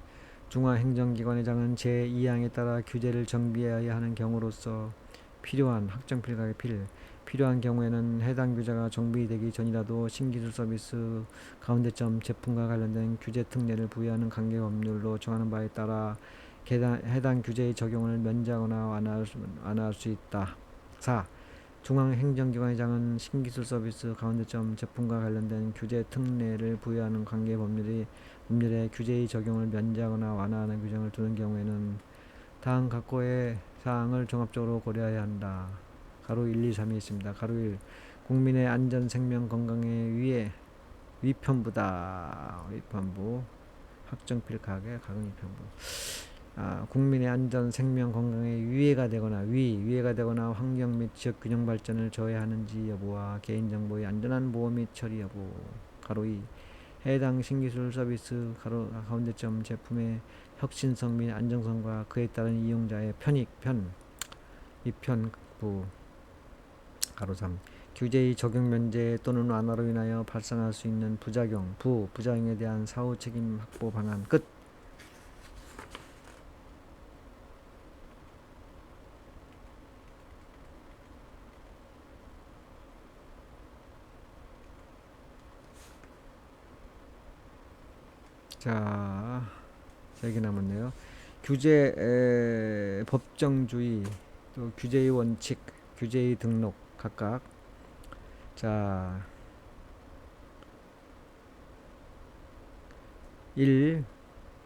중앙행정기관의 장은 제2항에 따라 규제를 정비해야 하는 경우로서 필요한 필요한 경우에는 해당 규제가 정비되기 전이라도 신기술 서비스 가운데점 제품과 관련된 규제 특례를 부여하는 관계 법률로 정하는 바에 따라 해당 규제의 적용을 면제하거나 완화할 수 있다. 4. 중앙행정기관의 장은 신기술 서비스 가운데점 제품과 관련된 규제 특례를 부여하는 관계 법률에 규제의 적용을 면제하거나 완화하는 규정을 두는 경우에는 다음 각호의 사항을 종합적으로 고려해야 한다. 가로 1, 2, 3이 있습니다. 가로 1. 국민의 안전, 생명, 건강에 위편부다. 위편부. 확정필 가게, 가금 위편부. 국민의 안전, 생명, 건강에 위해가 되거나 환경 및 지역 균형 발전을 저해하는지 여부와 개인정보의 안전한 보호 및 처리 여부. 가로 2. 해당 신기술 서비스 가로 가운데점 제품의 혁신성 및 안정성과 그에 따른 이용자의 위편부. 가로 3. 규제의 적용 면제 또는 완화로 인하여 발생할 수 있는 부작용에 대한 사후 책임 확보 방안. 끝. 자, 3개 남았네요. 규제, 법정주의, 또 규제의 원칙, 규제의 등록 각각. 자, 1.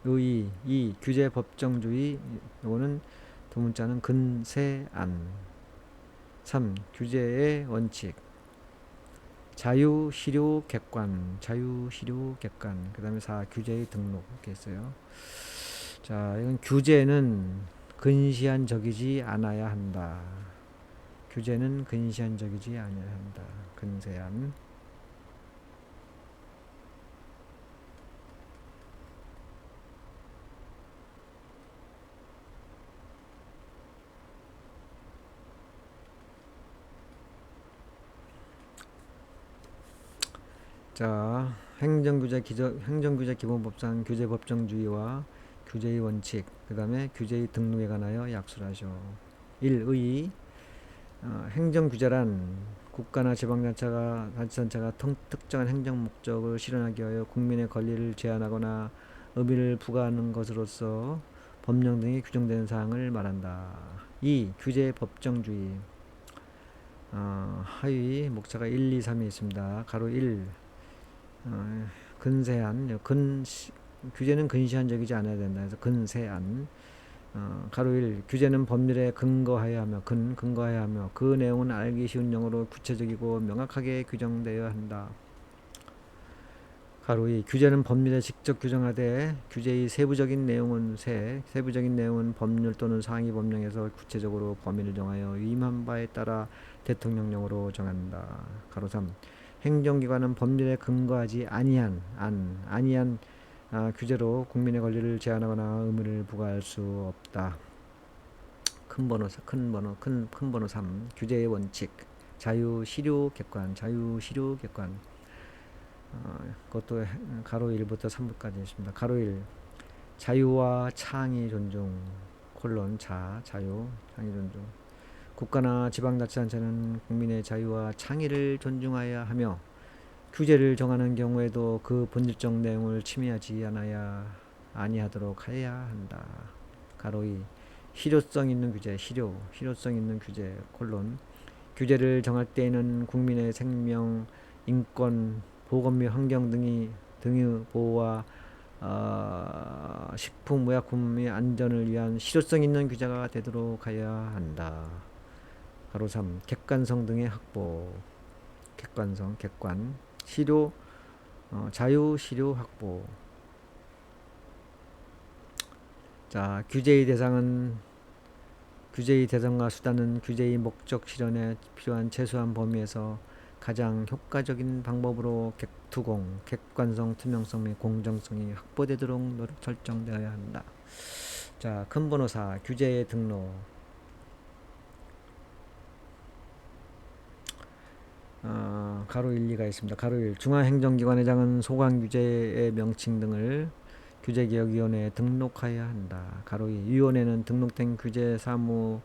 의의, 2. 규제 법정주의. 이거는 두 문자는 근세안. 3. 규제의 원칙. 자유, 실효, 객관. 그 다음에 4. 규제의 등록. 이렇게 했어요. 자, 이건 규제는 근시한 적이지 않아야 한다. 규제는 근시한 적이지 않아야 한다. 근세안. 자, 행정규제 기본법상 규제 법정주의와 규제의 원칙, 그 다음에 규제의 등록에 관하여 약수를 하죠. 1. 의의. 행정규제란 국가나 지방자치단체가 특정한 행정 목적을 실현하기 위하여 국민의 권리를 제한하거나 의미를 부과하는 것으로서 법령 등이 규정되는 사항을 말한다. 2. 규제 법정주의. 하위 목차가 1, 2, 3이 있습니다. 가로 1. 근세안. 규제는 근시한 적이지 않아야 된다. 그래서 근세안. 가로 1. 규제는 법률에 근거하여야 하며 그 내용은 알기 쉬운 영어로 구체적이고 명확하게 규정되어야 한다. 가로 2. 규제는 법률에 직접 규정하되 규제의 세부적인 내용은 법률 또는 상위 법령에서 구체적으로 범위를 정하여 위임한 바에 따라 대통령령으로 정한다. 가로 3. 행정기관은 법률에 근거하지 아니한 규제로 국민의 권리를 제한하거나 의무를 부과할 수 없다. 큰 번호 3. 규제의 원칙. 자유, 실효, 객관. 그것도 가로 1부터 3부까지 있습니다. 가로 1. 자유와 창의 존중. 자유, 창의 존중. 국가나 지방자치단체는 국민의 자유와 창의를 존중하여야 하며 규제를 정하는 경우에도 그 본질적 내용을 침해하지 아니하도록 하여야 한다. 가로 2. 실효성 있는 규제. 규제를 정할 때에는 국민의 생명, 인권, 보건 및 환경 등의 보호와 식품의약품의 안전을 위한 실효성 있는 규제가 되도록 하여야 한다. 가로 3. 객관성 등의 확보. 객관. 자유, 실효 확보. 자, 규제의 대상과 수단은 규제의 목적 실현에 필요한 최소한 범위에서 가장 효과적인 방법으로 객관성, 투명성 및 공정성이 확보되도록 설정되어야 한다. 자, 큰 번호 4. 규제의 등록. 가로 1, 2가 있습니다. 가로 1. 중앙행정기관회장은 소관규제의 명칭 등을 규제개혁위원회에 등록하여야 한다. 가로 2. 위원회는 등록된 규제 사무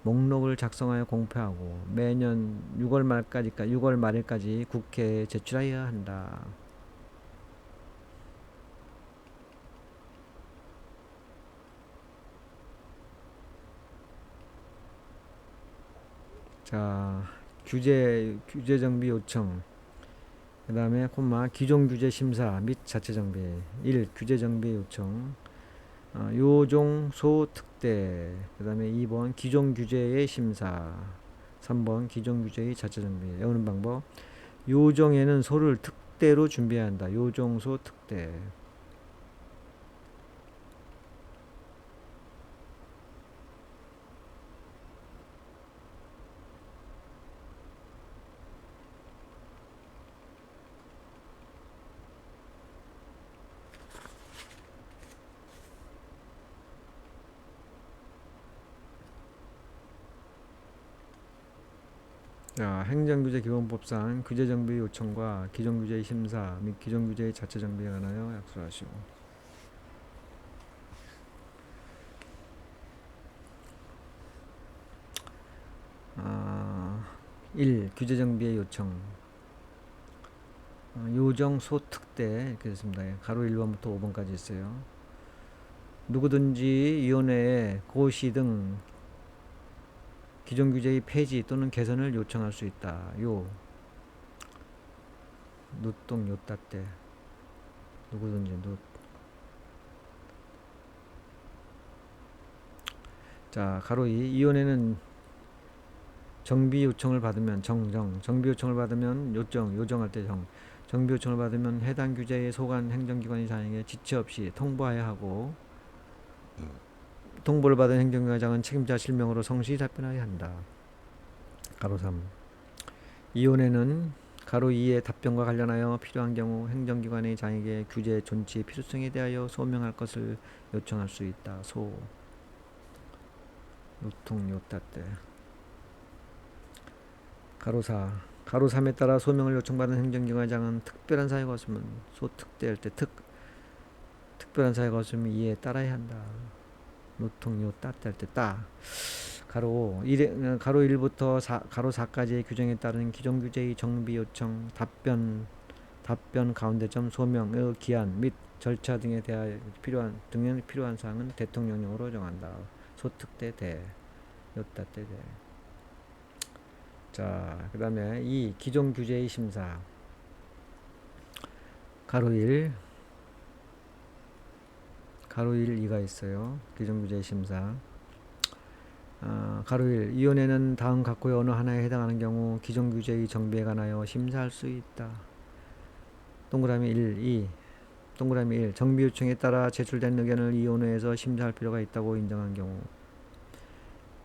목록을 작성하여 공표하고 매년 6월 말일까지 국회에 제출하여야 한다. 자, 규제정비 요청. 그 다음에 기존규제 심사 및 자체정비. 1. 규제정비 요청. 요종 소특대. 그 다음에 2번 기존규제의 심사. 3번 기존규제의 자체정비. 외우는 방법. 요정에는 소를 특대로 준비해야 한다. 요정소 특대. 자, 행정규제 기본법상 규제정비 요청과 기존규제의 심사 및 기존규제의 자체정비에 관하여 약속하시오. 1. 규제정비의 요청. 요정 소특대 이렇게 됐습니다. 가로 1번부터 5번까지 있어요. 누구든지 위원회에 고시 등 기존 규제의 폐지 또는 개선을 요청할 수 있다. 요 누똥 요따 때 누구든지 누. 자, 가로 2. 위원회는 정비 요청을 받으면 정비 요청을 받으면 요정할 때 정비 요청을 받으면 해당 규제에 속한 행정기관의 사항에 지체 없이 통보해야 하고, 통보를 받은 행정기관장은 책임자 실명으로 성실히 답변해야 한다. 가로 3. 위원회는 가로 2의 답변과 관련하여 필요한 경우 행정기관의 장에게 규제 존치의 필요성에 대하여 소명할 것을 요청할 수 있다. 소 요통 요따 때. 가로 4. 가로 3에 따라 소명을 요청받은 행정기관장은 특별한 사유가 없으면 소특대할 때 특별한 사유가 없으면 이에 따라야 한다. 노통 요따 때 할 때 따. 가로 1부터 가로 4까지의 규정에 따른 기존규제의 정비 요청, 답변 가운데점 소명의 기한 및 절차 등에 대하여 필요한 사항은 대통령령으로 정한다. 소특대 대 요따 때 대. 자, 그 다음에 이 기존 규제의 심사. 가로 1 2가 있어요. 기존 규제의 심사. 가로 1. 위원회는 다음 각호의 어느 하나에 해당하는 경우 기존 규제의 정비에 관하여 심사할 수 있다. 동그라미 1, 2. 동그라미 1. 정비 요청에 따라 제출된 의견을 위원회에서 심사할 필요가 있다고 인정한 경우.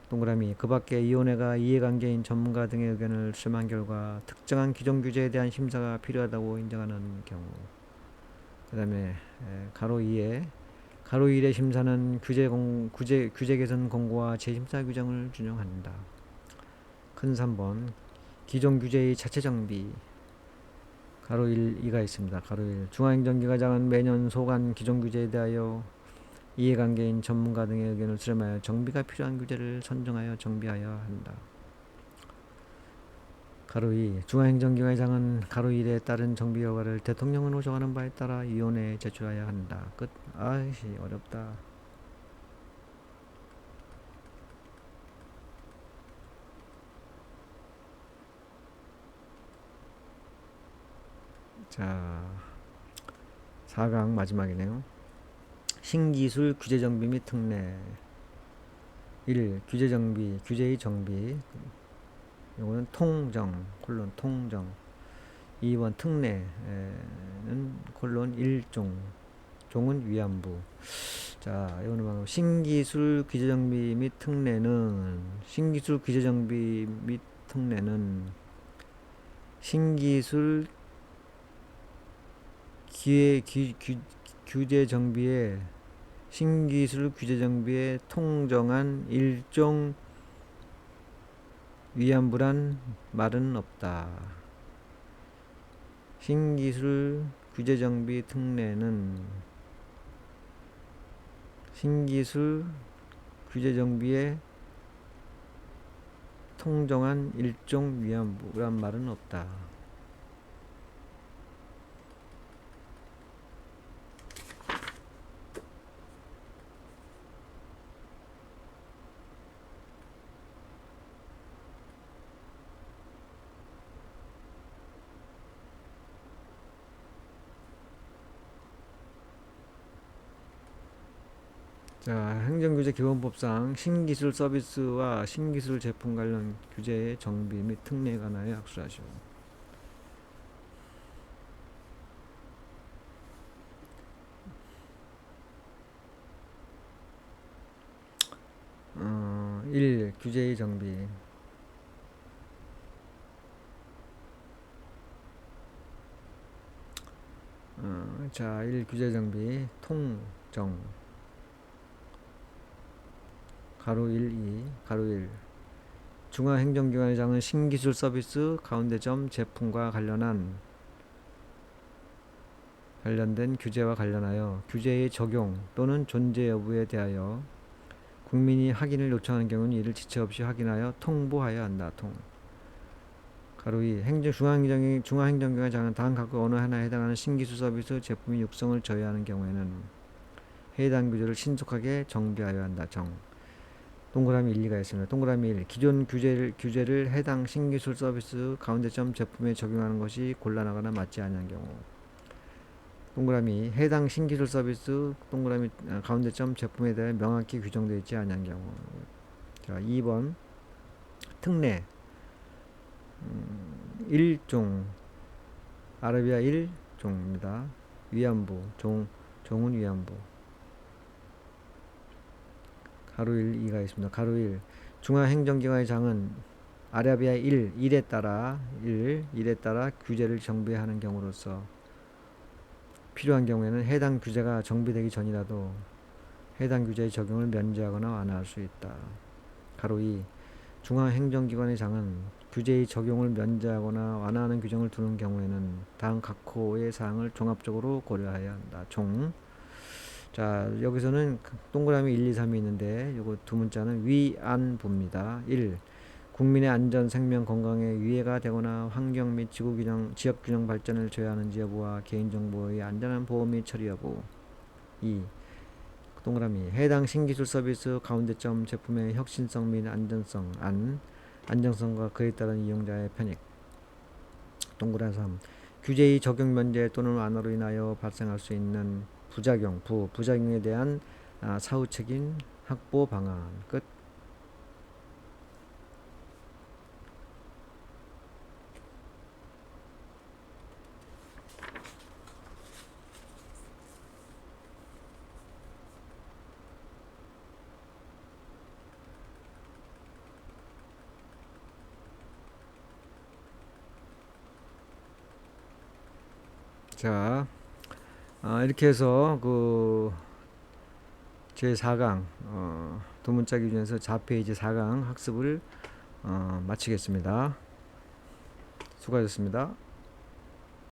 동그라미. 그 밖에 위원회가 이해관계인 전문가 등의 의견을 수렴한 결과 특정한 기존 규제에 대한 심사가 필요하다고 인정하는 경우. 그 다음에 가로 2에 가로 1의 심사는 규제 개선 공고와 재심사 규정을 준용한다. 큰 3번 기존 규제의 자체 정비. 가로 1, 2가 있습니다. 가로 1. 중앙행정기관장은 매년 소관 기존 규제에 대하여 이해관계인 전문가 등의 의견을 수렴하여 정비가 필요한 규제를 선정하여 정비하여 한다. 가로 2. 중앙행정기관장은 가로 1에 따른 정비 결과를 대통령으로 정하는 바에 따라 위원회에 제출하여야 한다. 끝. 아이씨 어렵다. 자, 4강 마지막이네요. 신기술 규제정비 및 특례. 1. 규제정비, 규제의 정비. 이거는 통정, 통정. 2번 특례는 일종, 종은 위안부. 자, 이거는 바로 신기술 규제정비 및 특례는 신기술 규제 정비에 통정한 일종 위안부란 말은 없다. 신기술 규제정비 특례는 신기술 규제정비에 통정한 일종 위안부란 말은 없다. 자, 행정규제 기본법상 신기술 서비스와 신기술 제품 관련 규제의 정비 및 특례에 관하여 학술하시오. 어, 1. 규제의 정비. 자, 1. 규제 정비. 통정. 가로 1, 2, 가로 1. 중앙행정기관장은 신기술 서비스 가운데점 제품과 관련된 규제와 관련하여 규제의 적용 또는 존재 여부에 대하여 국민이 확인을 요청하는 경우는 이를 지체 없이 확인하여 통보하여야 한다. 가로 2. 중앙행정기관장은 다음 각 어느 하나에 해당하는 신기술 서비스 제품의 육성을 저해하는 경우에는 해당 규제를 신속하게 정비하여야 한다. 동그라미 1, 2가 있습니다. 동그라미 1. 기존 규제를 해당 신기술 서비스 가운데점 제품에 적용하는 것이 곤란하거나 맞지 않는 경우. 동그라미 해당 신기술 서비스 동그라미 가운데점 제품에 대해 명확히 규정되어 있지 않은 경우. 자, 2번 특례 1종 아라비아 1종입니다. 위안부 종은 위안부. 가로 1, 2가 있습니다. 가로 1. 중앙행정기관의 장은 아라비아 1에 따라 규제를 정비하는 경우로서 필요한 경우에는 해당 규제가 정비되기 전이라도 해당 규제의 적용을 면제하거나 완화할 수 있다. 가로 2. 중앙행정기관의 장은 규제의 적용을 면제하거나 완화하는 규정을 두는 경우에는 다음 각 호의 사항을 종합적으로 고려해야 한다. 자, 여기서는 동그라미 1, 2, 3이 있는데 요거 두 문자는 위안부입니다. 1. 국민의 안전, 생명, 건강에 위해가 되거나 환경 및 지역균형 발전을 저해하는지 여부와 개인정보의 안전한 보호 및 처리 여부. 2. 동그라미 해당 신기술 서비스 가운데점 제품의 혁신성 및 안정성과 그에 따른 이용자의 편익. 동그라미 3. 규제의 적용 면제 또는 완화로 인하여 발생할 수 있는 부작용에 대한 사후 책임 확보 방안. 끝. 자, 이렇게 해서 그 제4강 두문자 기준에서 4페이지 4강 학습을 마치겠습니다. 수고하셨습니다.